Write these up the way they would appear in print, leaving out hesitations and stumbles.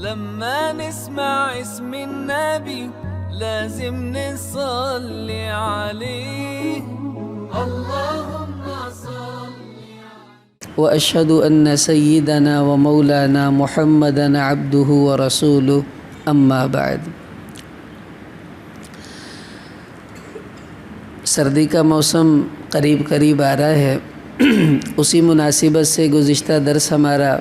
لما نسمع اسم النبي لازم نصلي عليه اللهم صل وأشهد أن سيدنا ومولانا محمدًا عبده ورسوله أما بعد۔ سردی کا موسم قریب قریب آ رہا ہے، اسی مناسبت سے گزشتہ درس ہمارا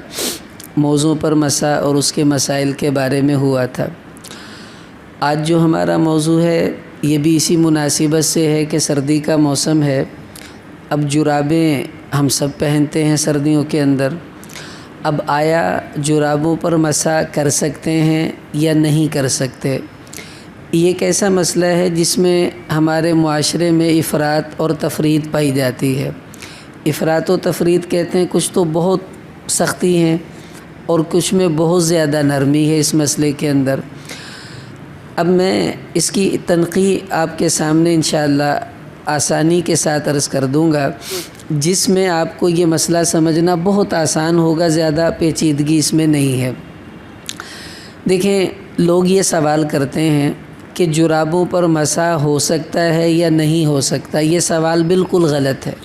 موضوع پر مسا اور اس کے مسائل کے بارے میں ہوا تھا۔ آج جو ہمارا موضوع ہے یہ بھی اسی مناسبت سے ہے کہ سردی کا موسم ہے۔ اب جرابیں ہم سب پہنتے ہیں سردیوں کے اندر، اب آیا جرابوں پر مسا کر سکتے ہیں یا نہیں کر سکتے؟ یہ ایک ایسا مسئلہ ہے جس میں ہمارے معاشرے میں افراط اور تفریط پائی جاتی ہے۔ افراط و تفریط کہتے ہیں کچھ تو بہت سختی ہیں اور کچھ میں بہت زیادہ نرمی ہے اس مسئلے کے اندر۔ اب میں اس کی تنقیح آپ کے سامنے انشاءاللہ آسانی کے ساتھ عرض کر دوں گا، جس میں آپ کو یہ مسئلہ سمجھنا بہت آسان ہوگا، زیادہ پیچیدگی اس میں نہیں ہے۔ دیکھیں، لوگ یہ سوال کرتے ہیں کہ جرابوں پر مسا ہو سکتا ہے یا نہیں ہو سکتا۔ یہ سوال بالکل غلط ہے۔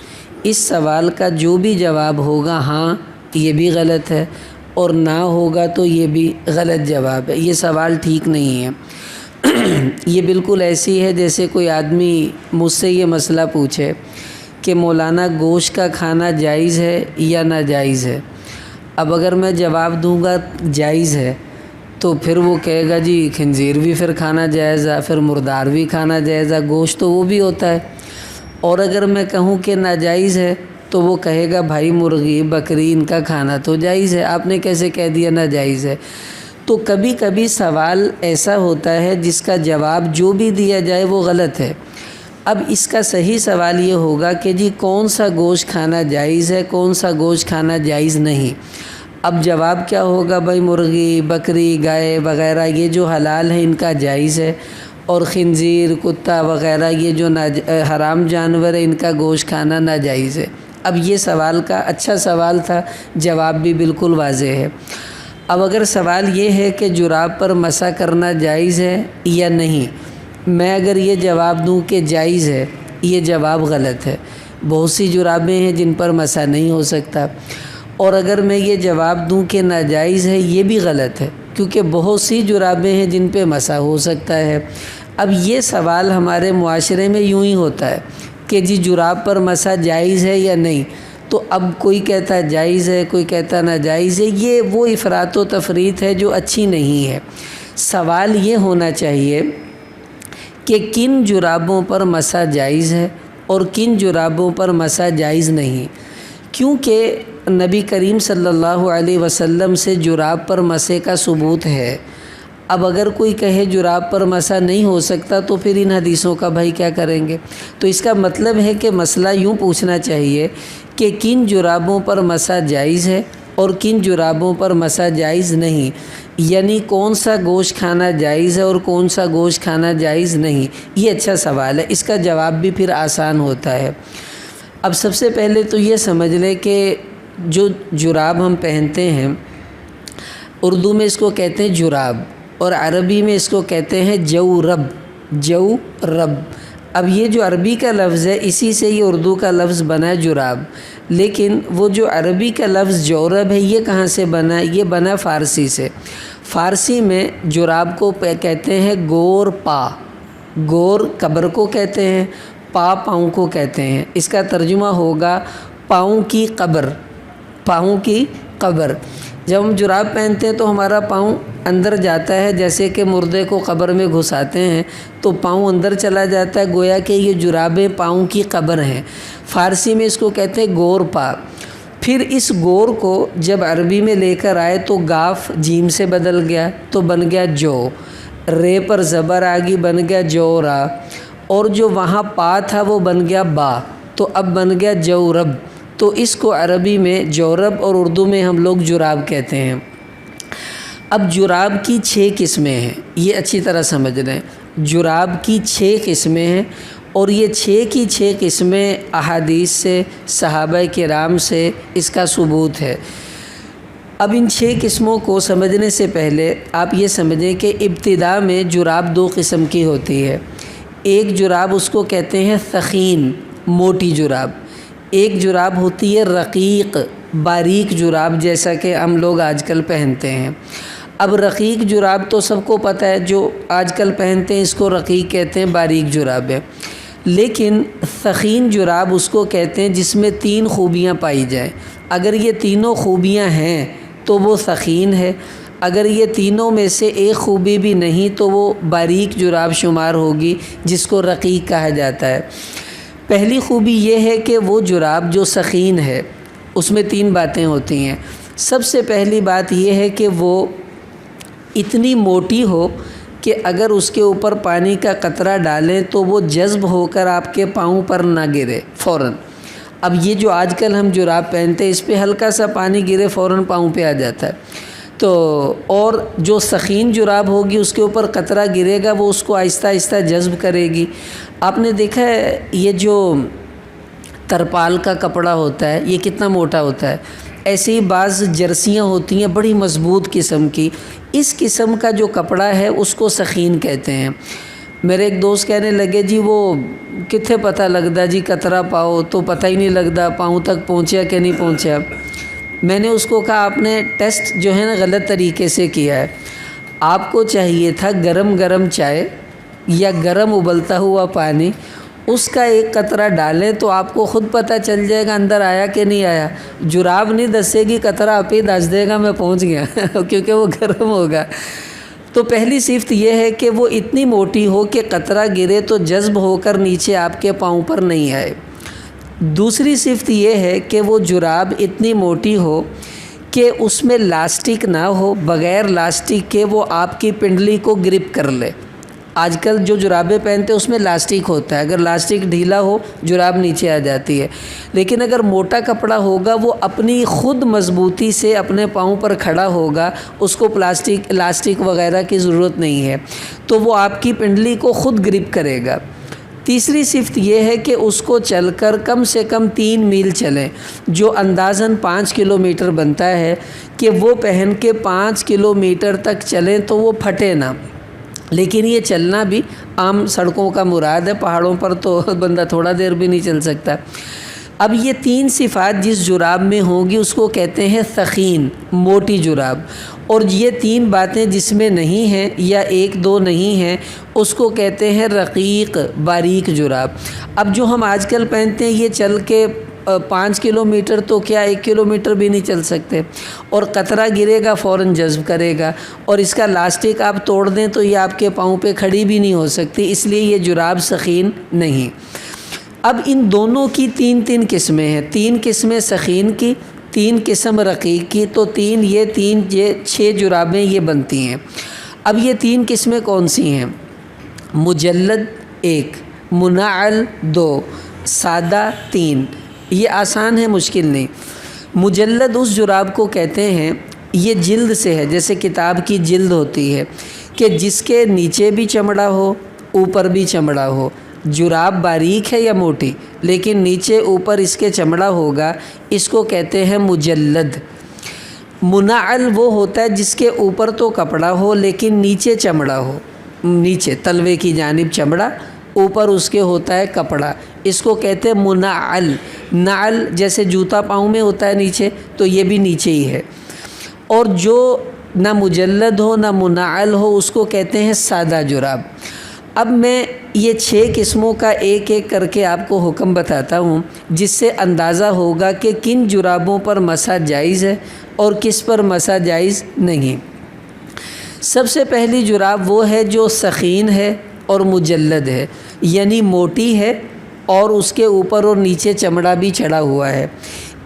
اس سوال کا جو بھی جواب ہوگا ہاں یہ بھی غلط ہے، اور نہ ہوگا تو یہ بھی غلط جواب ہے۔ یہ سوال ٹھیک نہیں ہے۔ یہ بالکل ایسی ہے جیسے کوئی آدمی مجھ سے یہ مسئلہ پوچھے کہ مولانا گوشت کا کھانا جائز ہے یا ناجائز ہے۔ اب اگر میں جواب دوں گا جائز ہے تو پھر وہ کہے گا جی خنزیر بھی پھر کھانا جائز ہے، پھر مردار بھی کھانا جائز ہے، گوشت تو وہ بھی ہوتا ہے۔ اور اگر میں کہوں کہ ناجائز ہے تو وہ کہے گا بھائی مرغی بکری ان کا کھانا تو جائز ہے، آپ نے کیسے کہہ دیا ناجائز ہے؟ تو کبھی کبھی سوال ایسا ہوتا ہے جس کا جواب جو بھی دیا جائے وہ غلط ہے۔ اب اس کا صحیح سوال یہ ہوگا کہ جی کون سا گوشت کھانا جائز ہے، کون سا گوشت کھانا جائز نہیں۔ اب جواب کیا ہوگا؟ بھائی مرغی بکری گائے وغیرہ یہ جو حلال ہے ان کا جائز ہے، اور خنزیر کتا وغیرہ یہ جو حرام جانور ہے ان کا گوشت کھانا ناجائز ہے۔ اب یہ سوال کا اچھا سوال تھا، جواب بھی بالکل واضح ہے۔ اب اگر سوال یہ ہے کہ جراب پر مسا کرنا جائز ہے یا نہیں، میں اگر یہ جواب دوں کہ جائز ہے، یہ جواب غلط ہے۔ بہت سی جرابیں ہیں جن پر مسا نہیں ہو سکتا۔ اور اگر میں یہ جواب دوں کہ ناجائز ہے، یہ بھی غلط ہے، کیونکہ بہت سی جرابیں ہیں جن پہ مسا ہو سکتا ہے۔ اب یہ سوال ہمارے معاشرے میں یوں ہی ہوتا ہے کہ جی جراب پر مسا جائز ہے یا نہیں، تو اب کوئی کہتا ہے جائز ہے، کوئی کہتا ناجائز ہے۔ یہ وہ افراط و تفریط ہے جو اچھی نہیں ہے۔ سوال یہ ہونا چاہیے کہ کن جرابوں پر مسا جائز ہے اور کن جرابوں پر مسا جائز نہیں، کیونکہ نبی کریم صلی اللہ علیہ وسلم سے جراب پر مسے کا ثبوت ہے۔ اب اگر کوئی کہے جراب پر مسا نہیں ہو سکتا تو پھر ان حدیثوں کا بھائی کیا کریں گے؟ تو اس کا مطلب ہے کہ مسئلہ یوں پوچھنا چاہیے کہ کن جرابوں پر مسا جائز ہے اور کن جرابوں پر مسا جائز نہیں، یعنی کون سا گوشت کھانا جائز ہے اور کون سا گوشت کھانا جائز نہیں۔ یہ اچھا سوال ہے، اس کا جواب بھی پھر آسان ہوتا ہے۔ اب سب سے پہلے تو یہ سمجھ لیں کہ جو جراب ہم پہنتے ہیں، اردو میں اس کو کہتے ہیں جراب اور عربی میں اس کو کہتے ہیں جورب۔ جورب، اب یہ جو عربی کا لفظ ہے اسی سے یہ اردو کا لفظ بنا ہے جراب، لیکن وہ جو عربی کا لفظ جورب ہے یہ کہاں سے بنا؟ یہ بنا فارسی سے۔ فارسی میں جراب کو کہتے ہیں گور پا، گور قبر کو کہتے ہیں، پا پاؤں کو کہتے ہیں۔ اس کا ترجمہ ہوگا پاؤں کی قبر، پاؤں کی قبر۔ جب ہم جراب پہنتے ہیں تو ہمارا پاؤں اندر جاتا ہے، جیسے کہ مردے کو قبر میں گھساتے ہیں تو پاؤں اندر چلا جاتا ہے، گویا کہ یہ جرابیں پاؤں کی قبر ہیں۔ فارسی میں اس کو کہتے ہیں گور پا۔ پھر اس گور کو جب عربی میں لے کر آئے تو گاف جیم سے بدل گیا تو بن گیا جو، رے پر زبر آگی بن گیا جورا، اور جو وہاں پا تھا وہ بن گیا با، تو اب بن گیا جورب۔ تو اس کو عربی میں جورب اور اردو میں ہم لوگ جراب کہتے ہیں۔ اب جراب کی 6 قسمیں ہیں، یہ اچھی طرح سمجھ لیں۔ جراب کی 6 قسمیں ہیں، اور یہ 6 کی 6 قسمیں احادیث سے، صحابہ کرام سے اس کا ثبوت ہے۔ اب ان 6 قسموں کو سمجھنے سے پہلے آپ یہ سمجھیں کہ ابتدا میں جراب 2 قسم کی ہوتی ہے۔ ایک جراب اس کو کہتے ہیں ثخین، موٹی جراب، ایک جراب ہوتی ہے رقیق، باریک جراب، جیسا کہ ہم لوگ آج کل پہنتے ہیں۔ اب رقیق جراب تو سب کو پتہ ہے، جو آج کل پہنتے ہیں اس کو رقیق کہتے ہیں، باریک جراب ہے۔ لیکن ثخین جراب اس کو کہتے ہیں جس میں 3 خوبیاں پائی جائیں۔ اگر یہ تینوں خوبیاں ہیں تو وہ ثخین ہے، اگر یہ تینوں میں سے ایک خوبی بھی نہیں تو وہ باریک جراب شمار ہوگی، جس کو رقیق کہا جاتا ہے۔ پہلی خوبی یہ ہے کہ وہ جراب جو ثخین ہے اس میں 3 باتیں ہوتی ہیں۔ سب سے پہلی بات یہ ہے کہ وہ اتنی موٹی ہو کہ اگر اس کے اوپر پانی کا قطرہ ڈالیں تو وہ جذب ہو کر آپ کے پاؤں پر نہ گرے فوراً۔ اب یہ جو آج کل ہم جراب پہنتے ہیں اس پہ ہلکا سا پانی گرے فوراً پاؤں پہ آ جاتا ہے، تو اور جو ثخین جراب ہوگی اس کے اوپر قطرہ گرے گا وہ اس کو آہستہ آہستہ جذب کرے گی۔ آپ نے دیکھا ہے یہ جو ترپال کا کپڑا ہوتا ہے یہ کتنا موٹا ہوتا ہے، ایسے ہی بعض جرسیاں ہوتی ہیں بڑی مضبوط قسم کی، اس قسم کا جو کپڑا ہے اس کو ثخین کہتے ہیں۔ میرے ایک دوست کہنے لگے جی وہ کتنے پتہ لگتا جی قطرہ پاؤ تو پتہ ہی نہیں لگتا پاؤں تک پہنچا کہ نہیں پہنچا۔ میں نے اس کو کہا آپ نے ٹیسٹ جو ہے نا غلط طریقے سے کیا ہے، آپ کو چاہیے تھا گرم چائے یا گرم ابلتا ہوا پانی اس کا ایک قطرہ ڈالیں تو آپ کو خود پتہ چل جائے گا اندر آیا کہ نہیں آیا۔ جراب نہیں دسے گی، قطرہ آپ ہی دس دے گا میں پہنچ گیا کیونکہ وہ گرم ہوگا۔ تو پہلی صفت یہ ہے کہ وہ اتنی موٹی ہو کہ قطرہ گرے تو جذب ہو کر نیچے آپ کے پاؤں پر نہیں آئے۔ دوسری صفت یہ ہے کہ وہ جراب اتنی موٹی ہو کہ اس میں لاسٹک نہ ہو، بغیر لاسٹک کے وہ آپ کی پنڈلی کو گرپ کر لے۔ آج کل جو جرابیں پہنتے ہیں اس میں لاسٹک ہوتا ہے، اگر لاسٹک ڈھیلا ہو جراب نیچے آ جاتی ہے، لیکن اگر موٹا کپڑا ہوگا وہ اپنی خود مضبوطی سے اپنے پاؤں پر کھڑا ہوگا، اس کو لاسٹک وغیرہ کی ضرورت نہیں ہے، تو وہ آپ کی پنڈلی کو خود گرپ کرے گا۔ تیسری صفت یہ ہے کہ اس کو چل کر کم سے کم 3 میل چلیں، جو اندازاً 5 کلومیٹر بنتا ہے، کہ وہ پہن کے 5 کلومیٹر تک چلیں تو وہ پھٹے نہ۔ لیکن یہ چلنا بھی عام سڑکوں کا مراد ہے، پہاڑوں پر تو بندہ تھوڑا دیر بھی نہیں چل سکتا۔ اب یہ 3 صفات جس جراب میں ہوں گی اس کو کہتے ہیں ثخین، موٹی جراب، اور یہ 3 باتیں جس میں نہیں ہیں یا 1-2 نہیں ہیں اس کو کہتے ہیں رقیق، باریک جراب۔ اب جو ہم آج کل پہنتے ہیں یہ چل کے 5 کلومیٹر تو کیا 1 کلومیٹر بھی نہیں چل سکتے، اور قطرہ گرے گا فوراً جذب کرے گا، اور اس کا لاسٹک آپ توڑ دیں تو یہ آپ کے پاؤں پہ کھڑی بھی نہیں ہو سکتی، اس لیے یہ جراب ثخین نہیں۔ اب ان دونوں کی 3 قسمیں ہیں، 3 قسمیں ثخین کی، 3 قسم رقیق کی، تو 3 یہ 6 جرابیں یہ بنتی ہیں۔ اب یہ 3 قسمیں کون سی ہیں؟ مجلد 1، منعل 2، سادہ 3۔ یہ آسان ہے، مشکل نہیں۔ مجلد اس جراب کو کہتے ہیں، یہ جلد سے ہے، جیسے کتاب کی جلد ہوتی ہے، کہ جس کے نیچے بھی چمڑا ہو اوپر بھی چمڑا ہو۔ جراب باریک ہے یا موٹی لیکن نیچے اوپر اس کے چمڑا ہوگا، اس کو کہتے ہیں مجلد۔ منعل وہ ہوتا ہے جس کے اوپر تو کپڑا ہو لیکن نیچے چمڑا ہو، نیچے تلوے کی جانب چمڑا، اوپر اس کے ہوتا ہے کپڑا، اس کو کہتے ہیں منعل۔ نعل جیسے جوتا پاؤں میں ہوتا ہے نیچے، تو یہ بھی نیچے ہی ہے۔ اور جو نہ مجلد ہو نہ منعل ہو اس کو کہتے ہیں سادہ جراب۔ اب میں یہ 6 قسموں کا ایک ایک کر کے آپ کو حکم بتاتا ہوں، جس سے اندازہ ہوگا کہ کن جرابوں پر مسح جائز ہے اور کس پر مسح جائز نہیں۔ سب سے پہلی جراب وہ ہے جو ثخین ہے اور مجلد ہے، یعنی موٹی ہے اور اس کے اوپر اور نیچے چمڑا بھی چڑھا ہوا ہے۔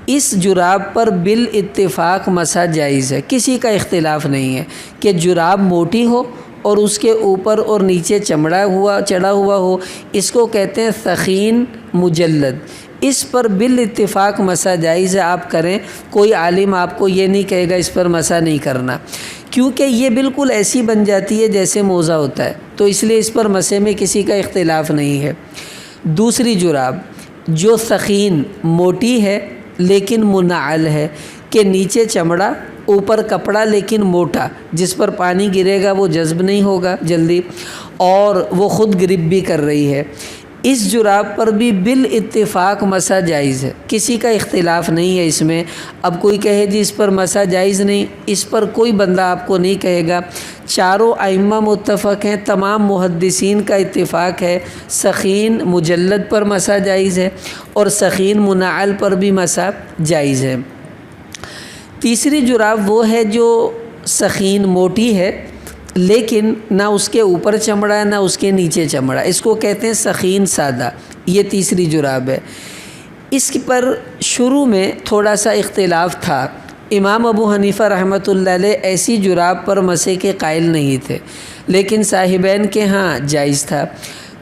اس جراب پر بالاتفاق مسح جائز ہے، کسی کا اختلاف نہیں ہے کہ جراب موٹی ہو اور اس کے اوپر اور نیچے چڑھا ہوا ہو، اس کو کہتے ہیں ثخین مجلد۔ اس پر بالاتفاق مسح جائز ہے، آپ کریں، کوئی عالم آپ کو یہ نہیں کہے گا اس پر مسح نہیں کرنا، کیونکہ یہ بالکل ایسی بن جاتی ہے جیسے موزہ ہوتا ہے، تو اس لیے اس پر مسح میں کسی کا اختلاف نہیں ہے۔ دوسری جراب جو ثخین موٹی ہے لیکن منعل ہے، کہ نیچے چمڑا اوپر کپڑا لیکن موٹا، جس پر پانی گرے گا وہ جذب نہیں ہوگا جلدی، اور وہ خود گرپ بھی کر رہی ہے، اس جراب پر بھی بالاتفاق مسح جائز ہے، کسی کا اختلاف نہیں ہے اس میں۔ اب کوئی کہے جی اس پر مسح جائز نہیں، اس پر کوئی بندہ آپ کو نہیں کہے گا، چاروں ائمہ متفق ہیں، تمام محدثین کا اتفاق ہے، سخین مجلد پر مسح جائز ہے اور سخین منعل پر بھی مسح جائز ہے۔ تیسری جراب وہ ہے جو سخین موٹی ہے لیکن نہ اس کے اوپر چمڑا ہے نہ اس کے نیچے چمڑا، اس کو کہتے ہیں سخین سادہ، یہ تیسری جراب ہے۔ اس پر شروع میں تھوڑا سا اختلاف تھا، امام ابو حنیفہ رحمۃ اللہ علیہ ایسی جراب پر مسح کے قائل نہیں تھے، لیکن صاحبین کے ہاں جائز تھا۔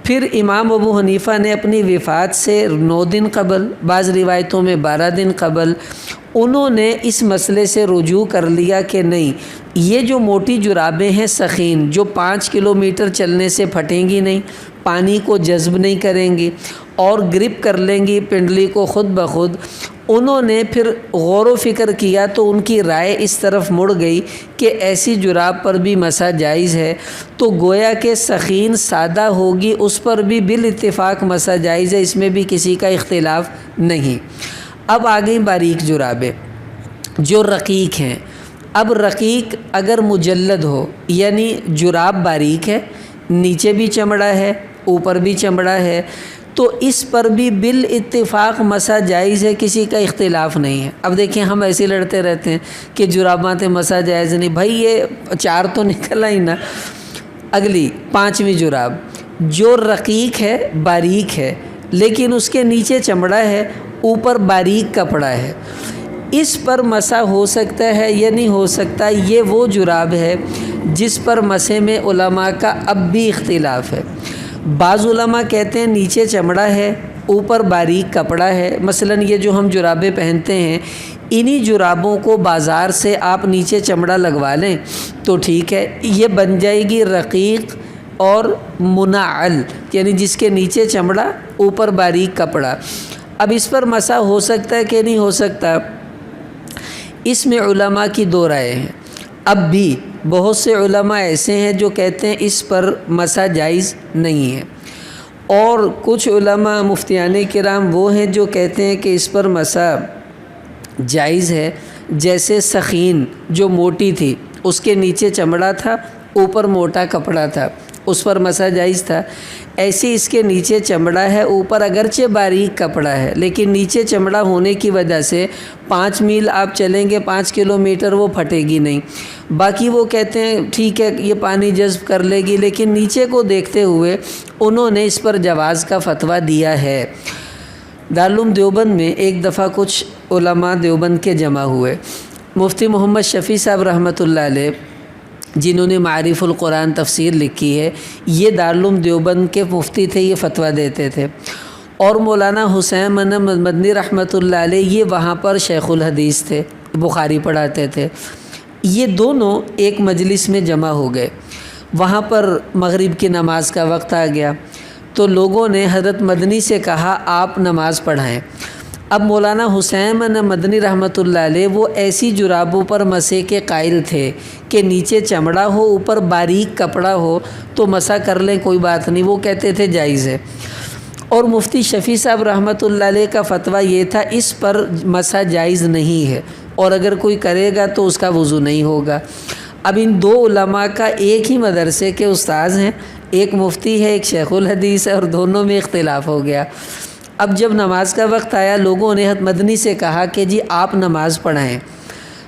پھر امام ابو حنیفہ نے اپنی وفات سے 9 دن قبل، بعض روایتوں میں 12 دن قبل، انہوں نے اس مسئلے سے رجوع کر لیا کہ نہیں، یہ جو موٹی جرابیں ہیں سخین، جو 5 کلومیٹر چلنے سے پھٹیں گی نہیں، پانی کو جذب نہیں کریں گی اور گرپ کر لیں گی پنڈلی کو خود بخود، انہوں نے پھر غور و فکر کیا تو ان کی رائے اس طرف مڑ گئی کہ ایسی جراب پر بھی مسح جائز ہے، تو گویا کہ سخین سادہ ہوگی اس پر بھی بالاتفاق مسح جائز ہے، اس میں بھی کسی کا اختلاف نہیں۔ اب آ گئی باریک جرابیں جو رقیق ہیں۔ اب رقیق اگر مجلد ہو یعنی جراب باریک ہے، نیچے بھی چمڑا ہے اوپر بھی چمڑا ہے، تو اس پر بھی بالاتفاق مسح جائز ہے، کسی کا اختلاف نہیں ہے۔ اب دیکھیں ہم ایسے لڑتے رہتے ہیں کہ جرابات مسح جائز نہیں، بھائی یہ 4 تو نکل آئی نا۔ اگلی 5ویں جراب جو رقیق ہے، باریک ہے لیکن اس کے نیچے چمڑا ہے، اوپر باریک کپڑا ہے، اس پر مسح ہو سکتا ہے یا نہیں ہو سکتا، یہ وہ جراب ہے جس پر مسح میں علماء کا اب بھی اختلاف ہے۔ بعض علماء کہتے ہیں نیچے چمڑا ہے اوپر باریک کپڑا ہے، مثلا یہ جو ہم جرابیں پہنتے ہیں انہی جرابوں کو بازار سے آپ نیچے چمڑا لگوا لیں تو ٹھیک ہے، یہ بن جائے گی رقیق اور منعل، یعنی جس کے نیچے چمڑا اوپر باریک کپڑا۔ اب اس پر مسح ہو سکتا ہے کہ نہیں ہو سکتا، اس میں علماء کی 2 رائے ہیں۔ اب بھی بہت سے علماء ایسے ہیں جو کہتے ہیں اس پر مسح جائز نہیں ہے، اور کچھ علماء مفتیان کرام وہ ہیں جو کہتے ہیں کہ اس پر مسح جائز ہے، جیسے سخین جو موٹی تھی اس کے نیچے چمڑا تھا اوپر موٹا کپڑا تھا، اس پر مسح جائز تھا۔ ایسے اس کے نیچے چمڑا ہے اوپر اگرچہ باریک کپڑا ہے، لیکن نیچے چمڑا ہونے کی وجہ سے 5 میل آپ چلیں گے 5 کلومیٹر وہ پھٹے گی نہیں۔ باقی وہ کہتے ہیں ٹھیک ہے یہ پانی جذب کر لے گی، لیکن نیچے کو دیکھتے ہوئے انہوں نے اس پر جواز کا فتویٰ دیا ہے۔ دارالعلوم دیوبند میں ایک دفعہ کچھ علماء دیوبند کے جمع ہوئے، مفتی محمد شفیع صاحب رحمۃ اللہ علیہ جنہوں نے معارف القرآن تفسیر لکھی ہے، یہ دارالعلوم دیوبند کے مفتی تھے، یہ فتویٰ دیتے تھے، اور مولانا حسین مدنی رحمۃ اللہ علیہ یہ وہاں پر شیخ الحدیث تھے، بخاری پڑھاتے تھے۔ یہ دونوں ایک مجلس میں جمع ہو گئے، وہاں پر مغرب کی نماز کا وقت آ گیا تو لوگوں نے حضرت مدنی سے کہا آپ نماز پڑھائیں۔ اب مولانا حسین مدنی رحمۃ اللہ علیہ وہ ایسی جرابوں پر مسح کے قائل تھے کہ نیچے چمڑا ہو اوپر باریک کپڑا ہو تو مسح کر لیں کوئی بات نہیں، وہ کہتے تھے جائز ہے۔ اور مفتی شفیع صاحب رحمۃ اللہ علیہ کا فتویٰ یہ تھا اس پر مسح جائز نہیں ہے، اور اگر کوئی کرے گا تو اس کا وضو نہیں ہوگا۔ اب ان 2 علماء کا ایک ہی مدرسے کے استاذ ہیں، ایک مفتی ہے ایک شیخ الحدیث ہے، اور دونوں میں اختلاف ہو گیا۔ اب جب نماز کا وقت آیا لوگوں نے حضرت مدنی سے کہا کہ جی آپ نماز پڑھائیں،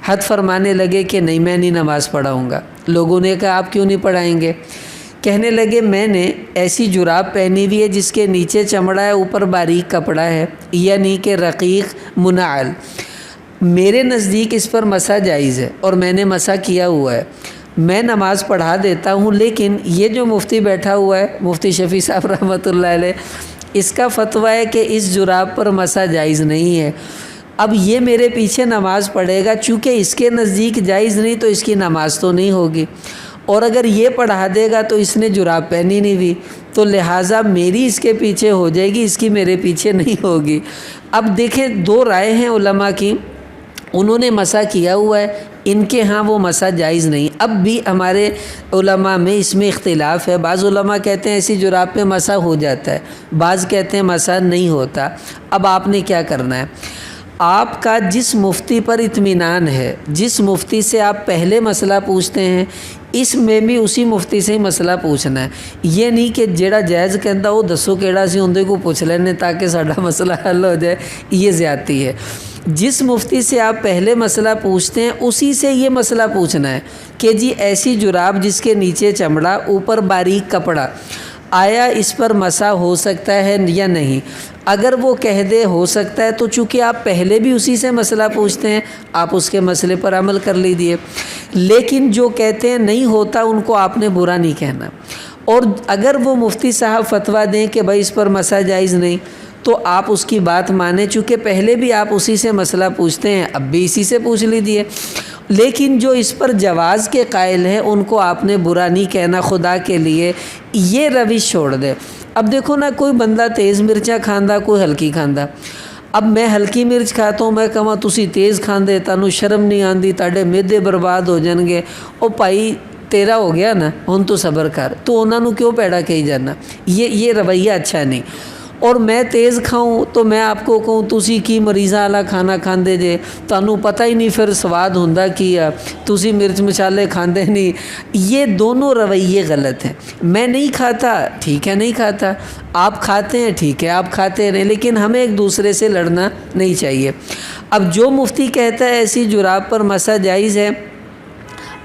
حد فرمانے لگے کہ نہیں میں نہیں نماز پڑھاؤں گا۔ لوگوں نے کہا آپ کیوں نہیں پڑھائیں گے؟ کہنے لگے میں نے ایسی جراب پہنی ہوئی ہے جس کے نیچے چمڑا ہے اوپر باریک کپڑا ہے، یعنی کہ رقیق منعل، میرے نزدیک اس پر مسح جائز ہے اور میں نے مسح کیا ہوا ہے، میں نماز پڑھا دیتا ہوں، لیکن یہ جو مفتی بیٹھا ہوا ہے مفتی شفیع صاحب رحمۃ اللہ علیہ، اس کا فتویٰ ہے کہ اس جراب پر مسح جائز نہیں ہے۔ اب یہ میرے پیچھے نماز پڑھے گا، چونکہ اس کے نزدیک جائز نہیں تو اس کی نماز تو نہیں ہوگی، اور اگر یہ پڑھا دے گا تو اس نے جراب پہنی نہیں ہوئی، تو لہٰذا میری اس کے پیچھے ہو جائے گی، اس کی میرے پیچھے نہیں ہوگی۔ اب دیکھیں 2 رائے ہیں علماء کی، انہوں نے مسح کیا ہوا ہے، ان کے ہاں وہ مسح جائز نہیں۔ اب بھی ہمارے علماء میں اس میں اختلاف ہے، بعض علماء کہتے ہیں ایسی جراب پہ مسح ہو جاتا ہے، بعض کہتے ہیں مسح نہیں ہوتا۔ اب آپ نے کیا کرنا ہے، آپ کا جس مفتی پر اطمینان ہے، جس مفتی سے آپ پہلے مسئلہ پوچھتے ہیں، اس میں بھی اسی مفتی سے ہی مسئلہ پوچھنا ہے۔ یہ نہیں کہ جیڑا جائز کہندا وہ دسو کیڑا سی اندے کو پوچھ لینے تاکہ ساڈا مسئلہ حل ہو جائے، یہ زیادتی ہے۔ جس مفتی سے آپ پہلے مسئلہ پوچھتے ہیں اسی سے یہ مسئلہ پوچھنا ہے کہ جی ایسی جراب جس کے نیچے چمڑا اوپر باریک کپڑا، آیا اس پر مسح ہو سکتا ہے یا نہیں؟ اگر وہ کہہ دے ہو سکتا ہے تو چونکہ آپ پہلے بھی اسی سے مسئلہ پوچھتے ہیں، آپ اس کے مسئلے پر عمل کر لیجیے۔ لیکن جو کہتے ہیں نہیں ہوتا ان کو آپ نے برا نہیں کہنا۔ اور اگر وہ مفتی صاحب فتویٰ دیں کہ بھائی اس پر مسح جائز نہیں تو آپ اس کی بات مانیں، چونکہ پہلے بھی آپ اسی سے مسئلہ پوچھتے ہیں، اب بھی اسی سے پوچھ لیجیے۔ لیکن جو اس پر جواز کے قائل ہیں ان کو آپ نے برا نہیں کہنا، خدا کے لیے یہ روش چھوڑ دے۔ اب دیکھو نا، کوئی بندہ تیز مرچاں کھاندا، کوئی ہلکی کھاندا۔ اب میں ہلکی مرچ کھاتا ہوں، میں کہاں تسی تیز کھاندے، تانوں شرم نہیں آندی، تاڑے میدے برباد ہو جان گے۔ او بھائی تیرا ہو گیا نا، ہن تو صبر کر، تو انہاں نوں کیوں پیڑا کہی جانا؟ یہ رویہ اچھا نہیں۔ اور میں تیز کھاؤں تو میں آپ کو کہوں تسی کی مریضاں والا کھانا کھاندے جے، تانوں پتہ ہی نہیں پھر سواد ہوندا کی ہے، تسی مرچ مصالحے کھاندے نہیں۔ یہ دونوں رویے غلط ہیں۔ میں نہیں کھاتا، ٹھیک ہے نہیں کھاتا، آپ کھاتے ہیں، ٹھیک ہے آپ کھاتے رہیں، لیکن ہمیں ایک دوسرے سے لڑنا نہیں چاہیے۔ اب جو مفتی کہتا ہے ایسی جراب پر مسح جائز ہے،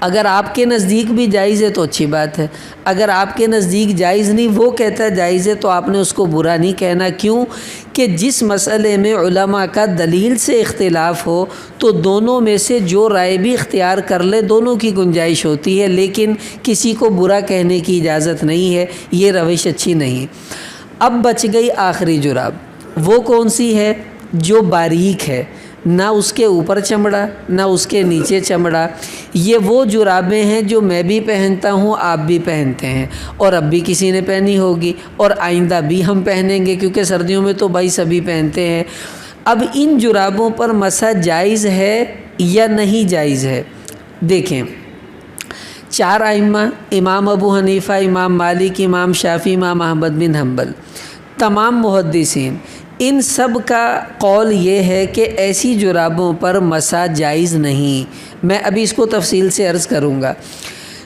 اگر آپ کے نزدیک بھی جائز ہے تو اچھی بات ہے، اگر آپ کے نزدیک جائز نہیں، وہ کہتا ہے جائز ہے، تو آپ نے اس کو برا نہیں کہنا۔ کیوں کہ جس مسئلے میں علماء کا دلیل سے اختلاف ہو تو دونوں میں سے جو رائے بھی اختیار کر لے دونوں کی گنجائش ہوتی ہے، لیکن کسی کو برا کہنے کی اجازت نہیں ہے، یہ روش اچھی نہیں۔ اب بچ گئی آخری جراب، وہ کون سی ہے؟ جو باریک ہے، نہ اس کے اوپر چمڑا نہ اس کے نیچے چمڑا۔ یہ وہ جرابیں ہیں جو میں بھی پہنتا ہوں، آپ بھی پہنتے ہیں، اور اب بھی کسی نے پہنی ہوگی، اور آئندہ بھی ہم پہنیں گے، کیونکہ سردیوں میں تو بھائی سبھی پہنتے ہیں۔ اب ان جرابوں پر مسح جائز ہے یا نہیں جائز ہے؟ دیکھیں، 4 ائمہ، امام ابو حنیفہ، امام مالک، امام شافعی، امام احمد بن حنبل، تمام محدثین، ان سب کا قول یہ ہے کہ ایسی جرابوں پر مسح جائز نہیں۔ میں ابھی اس کو تفصیل سے عرض کروں گا،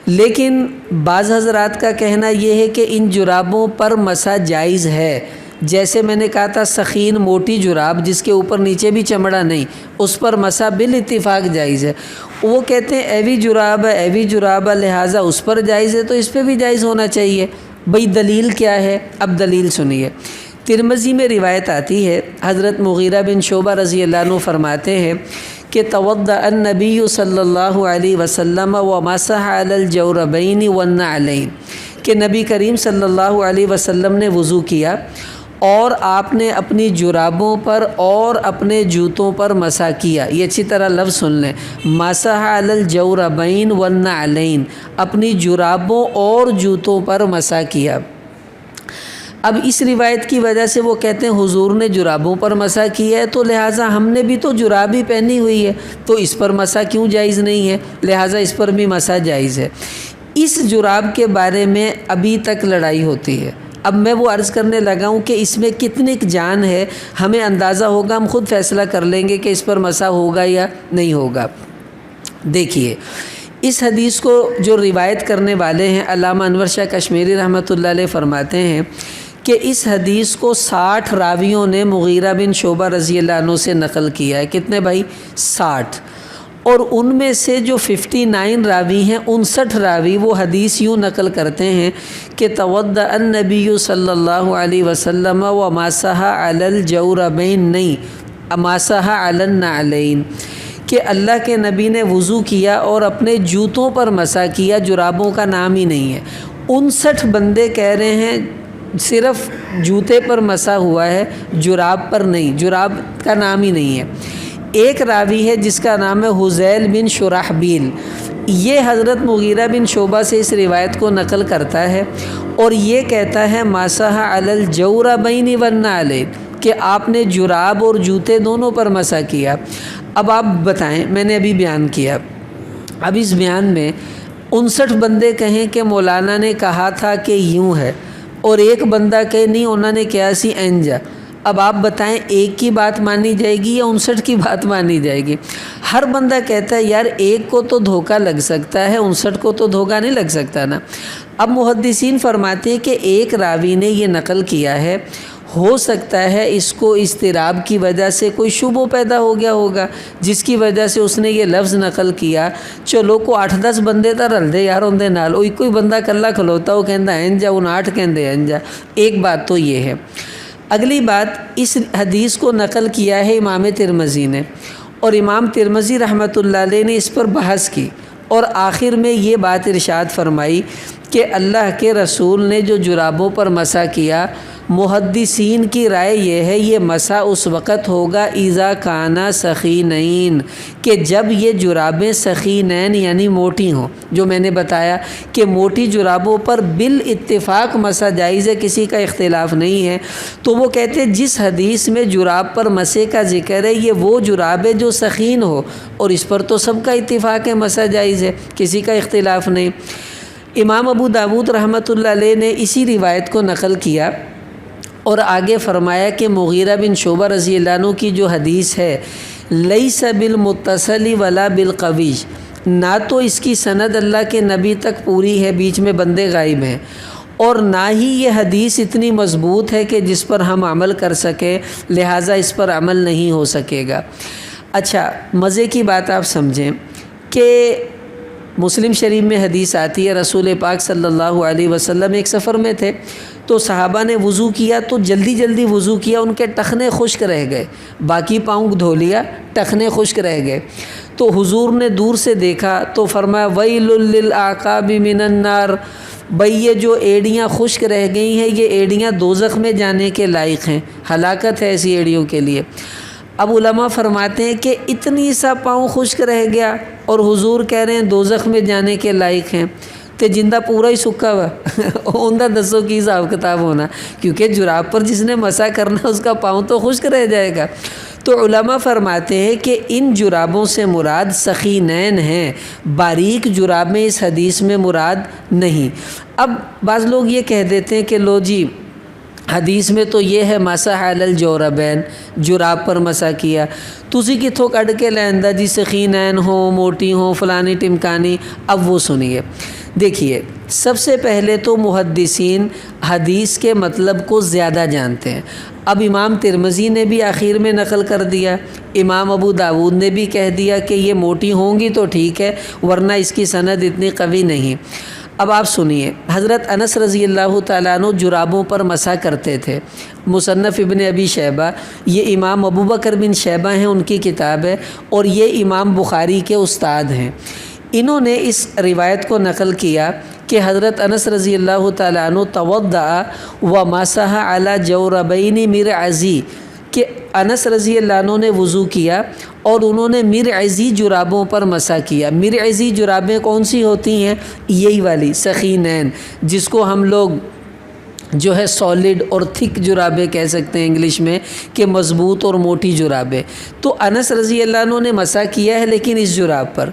لیکن بعض حضرات کا کہنا یہ ہے کہ ان جرابوں پر مسح جائز ہے۔ جیسے میں نے کہا تھا سخین موٹی جراب جس کے اوپر نیچے بھی چمڑا نہیں، اس پر مسح بالاتفاق جائز ہے۔ وہ کہتے ہیں ایوی جراب ہے، ایوی جراب ہے، لہٰذا اس پر جائز ہے تو اس پہ بھی جائز ہونا چاہیے۔ بھئی دلیل کیا ہے؟ اب دلیل سنیے۔ ترمذی میں روایت آتی ہے، حضرت مغیرہ بن شعبہ رضی اللہ عنہ فرماتے ہیں کہ توضأ النبی صلی اللہ علیہ وسلم ومسح علی الجوربین والنعلین، کہ نبی کریم صلی اللہ علیہ وسلم نے وضو کیا اور آپ نے اپنی جرابوں پر اور اپنے جوتوں پر مسح کیا۔ یہ اچھی طرح لفظ سن لیں، مسح علی الجوربین والنعلین، اپنی جرابوں اور جوتوں پر مسح کیا۔ اب اس روایت کی وجہ سے وہ کہتے ہیں حضور نے جرابوں پر مسح کیا ہے تو لہٰذا ہم نے بھی تو جراب ہی پہنی ہوئی ہے، تو اس پر مسح کیوں جائز نہیں ہے؟ لہٰذا اس پر بھی مسح جائز ہے۔ اس جراب کے بارے میں ابھی تک لڑائی ہوتی ہے۔ اب میں وہ عرض کرنے لگا ہوں کہ اس میں کتنی جان ہے، ہمیں اندازہ ہوگا، ہم خود فیصلہ کر لیں گے کہ اس پر مسح ہوگا یا نہیں ہوگا۔ دیکھیے، اس حدیث کو جو روایت کرنے والے ہیں علامہ انور شاہ کشمیری رحمۃ اللہ علیہ فرماتے ہیں کہ اس حدیث کو 60 راویوں نے مغیرہ بن شعبہ رضی اللہ عنہ سے نقل کیا ہے۔ کتنے بھائی؟ 60۔ اور ان میں سے جو 59 راوی ہیں، 59 راوی وہ حدیث یوں نقل کرتے ہیں کہ توضأ النبی صلی اللہ علیہ وسلم ومسح علی الجوربین، نہیں، مسح علی النعلین، کہ اللہ کے نبی نے وضو کیا اور اپنے جوتوں پر مسح کیا، جرابوں کا نام ہی نہیں ہے۔ 59 بندے کہہ رہے ہیں صرف جوتے پر مسح ہوا ہے، جراب پر نہیں، جراب کا نام ہی نہیں ہے۔ ایک راوی ہے جس کا نام ہے حذیل بن شرحبیل، یہ حضرت مغیرہ بن شعبہ سے اس روایت کو نقل کرتا ہے اور یہ کہتا ہے مسح علی الجوربین والنعلین، کہ آپ نے جراب اور جوتے دونوں پر مسح کیا۔ اب آپ بتائیں، میں نے ابھی بیان کیا اب اس بیان میں 59 بندے کہیں کہ مولانا نے کہا تھا کہ یوں ہے، اور ایک بندہ کہے نہیں انہوں نے کیا سی اینجا، اب آپ بتائیں ایک کی بات مانی جائے گی یا 59 کی بات مانی جائے گی؟ ہر بندہ کہتا ہے یار ایک کو تو دھوکہ لگ سکتا ہے، 59 کو تو دھوکہ نہیں لگ سکتا نا۔ اب محدثین فرماتے ہیں کہ ایک راوی نے یہ نقل کیا ہے، ہو سکتا ہے اس کو اضطراب کی وجہ سے کوئی شبہ پیدا ہو گیا ہوگا جس کی وجہ سے اس نے یہ لفظ نقل کیا۔ چلو کو 8-10 بندے تا رل دے یار اندے نال، کوئی بندہ کلا کھلوتا وہ کہندا انجا، ان 8 کہندے انجا۔ ایک بات تو یہ ہے۔ اگلی بات، اس حدیث کو نقل کیا ہے امام ترمذی نے، اور امام ترمذی رحمۃ اللہ علیہ نے اس پر بحث کی، اور آخر میں یہ بات ارشاد فرمائی کہ اللہ کے رسول نے جو جرابوں پر مسح کیا، محدثین کی رائے یہ ہے یہ مسح اس وقت ہوگا اذا کانا سخینین، کہ جب یہ جرابیں سخینین یعنی موٹی ہوں۔ جو میں نے بتایا کہ موٹی جرابوں پر بالاتفاق مسح جائز ہے، کسی کا اختلاف نہیں ہے، تو وہ کہتے ہیں جس حدیث میں جراب پر مسح کا ذکر ہے یہ وہ جراب ہے جو سخین ہو، اور اس پر تو سب کا اتفاق ہے مسح جائز ہے، کسی کا اختلاف نہیں۔ امام ابو داود رحمۃ اللہ علیہ نے اسی روایت کو نقل کیا اور آگے فرمایا کہ مغیرہ بن شعبہ رضی اللہ عنہ کی جو حدیث ہے لیس بالمتصل ولا بالقوی، نہ تو اس کی سند اللہ کے نبی تک پوری ہے، بیچ میں بندے غائب ہیں، اور نہ ہی یہ حدیث اتنی مضبوط ہے کہ جس پر ہم عمل کر سکیں، لہٰذا اس پر عمل نہیں ہو سکے گا۔ اچھا، مزے کی بات آپ سمجھیں کہ مسلم شریف میں حدیث آتی ہے رسول پاک صلی اللہ علیہ وسلم ایک سفر میں تھے، تو صحابہ نے وضو کیا تو جلدی جلدی وضو کیا، ان کے ٹخنے خشک رہ گئے، باقی پاؤں دھو لیا، ٹخنے خشک رہ گئے۔ تو حضور نے دور سے دیکھا تو فرمایا ویل للعقاب من النار، بھئی یہ جو ایڑیاں خشک رہ گئی ہیں یہ ایڑیاں دوزخ میں جانے کے لائق ہیں، ہلاکت ہے ایسی ایڑیوں کے لیے۔ اب علماء فرماتے ہیں کہ اتنی سا پاؤں خشک رہ گیا اور حضور کہہ رہے ہیں دوزخ میں جانے کے لائق ہیں، تے جندہ پورا ہی سکا ہوا اندہ دسو کی حساب کتاب ہونا، کیونکہ جراب پر جس نے مسح کرنا اس کا پاؤں تو خشک رہ جائے گا۔ تو علماء فرماتے ہیں کہ ان جرابوں سے مراد سخینین ہیں، باریک جرابیں اس حدیث میں مراد نہیں۔ اب بعض لوگ یہ کہہ دیتے ہیں کہ لو جی حدیث میں تو یہ ہے مسح علی الجوربین، جراب پر مسح کیا، تسی کتھوں کڈ کے لیندا جی سخینین ہوں، موٹی ہوں، فلانی ٹمکانی۔ اب وہ سنیے، دیکھیے سب سے پہلے تو محدثین حدیث کے مطلب کو زیادہ جانتے ہیں۔ اب امام ترمذی نے بھی آخر میں نقل کر دیا، امام ابو داود نے بھی کہہ دیا کہ یہ موٹی ہوں گی تو ٹھیک ہے، ورنہ اس کی سند اتنی قوی نہیں۔ اب آپ سنیے، حضرت انس رضی اللہ تعالیٰ عنہ جرابوں پر مسح کرتے تھے۔ مصنف ابن ابی شیبہ، یہ امام ابو بکر بن شیبہ ہیں، ان کی کتاب ہے، اور یہ امام بخاری کے استاد ہیں۔ انہوں نے اس روایت کو نقل کیا کہ حضرت انس رضی اللہ تعالیٰ عنہ توضأ ومسح علی جوربین مرعزی، کہ انس رضی اللہ عنہ نے وضو کیا اور انہوں نے مرعزی جرابوں پر مسح کیا۔ مرعزی جرابیں کون سی ہوتی ہیں؟ یہی والی سخینین، جس کو ہم لوگ جو ہے سالڈ اور تھک جرابیں کہہ سکتے ہیں انگلش میں، کہ مضبوط اور موٹی جرابیں۔ تو انس رضی اللہ عنہ نے مسح کیا ہے لیکن اس جراب پر۔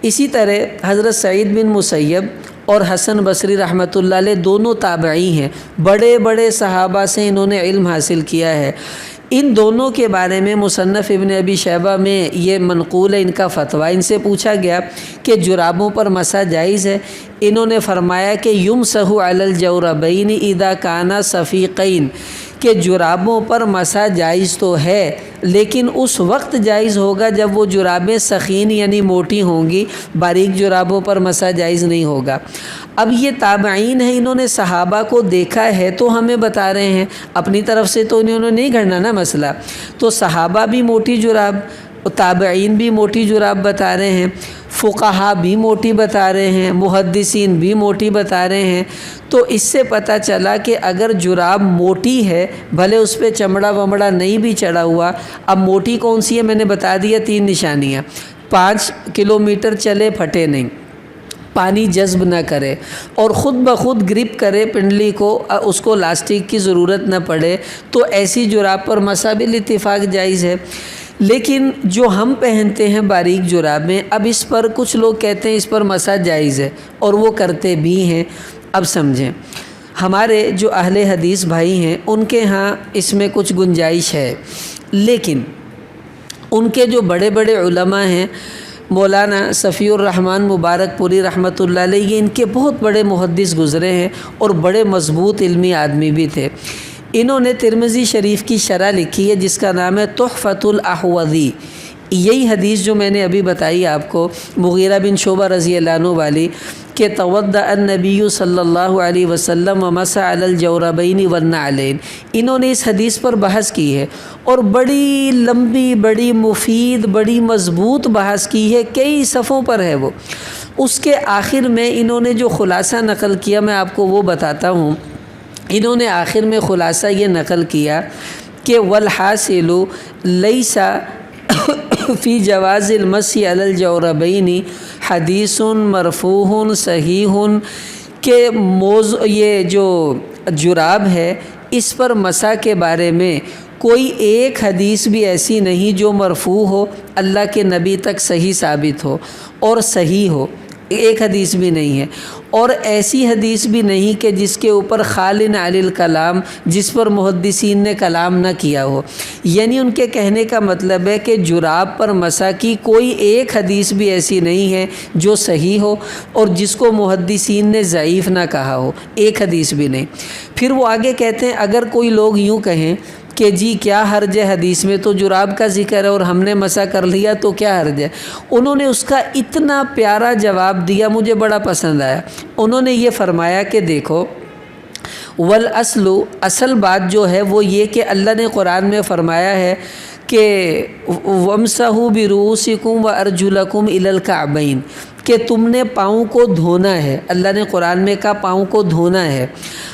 اسی طرح حضرت سعید بن مسیب اور حسن بصری رحمۃ اللہ علیہ دونوں تابعی ہیں، بڑے بڑے صحابہ سے انہوں نے علم حاصل کیا ہے۔ ان دونوں کے بارے میں مصنف ابن ابی شیبہ میں یہ منقول ہے ان کا فتویٰ۔ ان سے پوچھا گیا کہ جرابوں پر مسح جائز ہے؟ انہوں نے فرمایا کہ یمسح علی الجوربین اذا کانا صفیقین، کہ جرابوں پر مسح جائز تو ہے لیکن اس وقت جائز ہوگا جب وہ جرابیں سخین یعنی موٹی ہوں گی، باریک جرابوں پر مسح جائز نہیں ہوگا۔ اب یہ تابعین ہیں، انہوں نے صحابہ کو دیکھا ہے تو ہمیں بتا رہے ہیں، اپنی طرف سے تو انہوں نے نہیں گھڑنا نا مسئلہ۔ تو صحابہ بھی موٹی جراب، تابعین بھی موٹی جراب بتا رہے ہیں، فقہا بھی موٹی بتا رہے ہیں، محدثین بھی موٹی بتا رہے ہیں۔ تو اس سے پتہ چلا کہ اگر جراب موٹی ہے، بھلے اس پہ چمڑا ومڑا نہیں بھی چڑھا ہوا، اب موٹی کون سی ہے میں نے بتا دیا، 3 نشانیاں: 5 کلومیٹر چلے پھٹے نہیں، پانی جذب نہ کرے، اور خود بخود گرپ کرے پنڈلی کو، اس کو لاسٹک کی ضرورت نہ پڑے، تو ایسی جراب پر مسح بالاتفاق جائز ہے۔ لیکن جو ہم پہنتے ہیں باریک جرابیں، اب اس پر کچھ لوگ کہتے ہیں اس پر مسح جائز ہے اور وہ کرتے بھی ہیں۔ اب سمجھیں، ہمارے جو اہل حدیث بھائی ہیں ان کے ہاں اس میں کچھ گنجائش ہے، لیکن ان کے جو بڑے بڑے علماء ہیں، مولانا صفی الرحمن مبارک پوری رحمۃ اللہ علیہ، یہ ان کے بہت بڑے محدث گزرے ہیں اور بڑے مضبوط علمی آدمی بھی تھے۔ انہوں نے ترمذی شریف کی شرح لکھی ہے جس کا نام ہے تحفۃ الاحوذی۔ یہی حدیث جو میں نے ابھی بتائی آپ کو، مغیرہ بن شعبہ رضی اللہ عنہ والی، کہ توضأ النبی صلی اللہ علیہ وسلم ومسح علی الجوربین والنعلین، انہوں نے اس حدیث پر بحث کی ہے اور بڑی لمبی، بڑی مفید، بڑی مضبوط بحث کی ہے، کئی صفحوں پر ہے وہ۔ اس کے آخر میں انہوں نے جو خلاصہ نقل کیا میں آپ کو وہ بتاتا ہوں۔ انہوں نے آخر میں خلاصہ یہ نقل کیا کہ والحاصل لیس فی جواز المسح علی الجوربین حدیث مرفوع صحیح، کہ یہ جو جراب ہے اس پر مسح کے بارے میں کوئی ایک حدیث بھی ایسی نہیں جو مرفوع ہو، اللہ کے نبی تک صحیح ثابت ہو اور صحیح ہو، ایک حدیث بھی نہیں ہے، اور ایسی حدیث بھی نہیں کہ جس کے اوپر خالن علی الکلام، جس پر محدثین نے کلام نہ کیا ہو۔ یعنی ان کے کہنے کا مطلب ہے کہ جراب پر مسح کی کوئی ایک حدیث بھی ایسی نہیں ہے جو صحیح ہو اور جس کو محدثین نے ضعیف نہ کہا ہو، ایک حدیث بھی نہیں۔ پھر وہ آگے کہتے ہیں اگر کوئی لوگ یوں کہیں کہ جی کیا حرج ہے، حدیث میں تو جراب کا ذکر ہے اور ہم نے مسح کر لیا تو کیا حرج ہے، انہوں نے اس کا اتنا پیارا جواب دیا، مجھے بڑا پسند آیا۔ انہوں نے یہ فرمایا کہ دیکھو، والاصل، اصل بات جو ہے وہ یہ کہ اللہ نے قرآن میں فرمایا ہے کہ وامسحوا برؤوسکم وارجلکم الی الکعبین، کہ تم نے پاؤں کو دھونا ہے۔ اللہ نے قرآن میں کہا پاؤں کو دھونا ہے،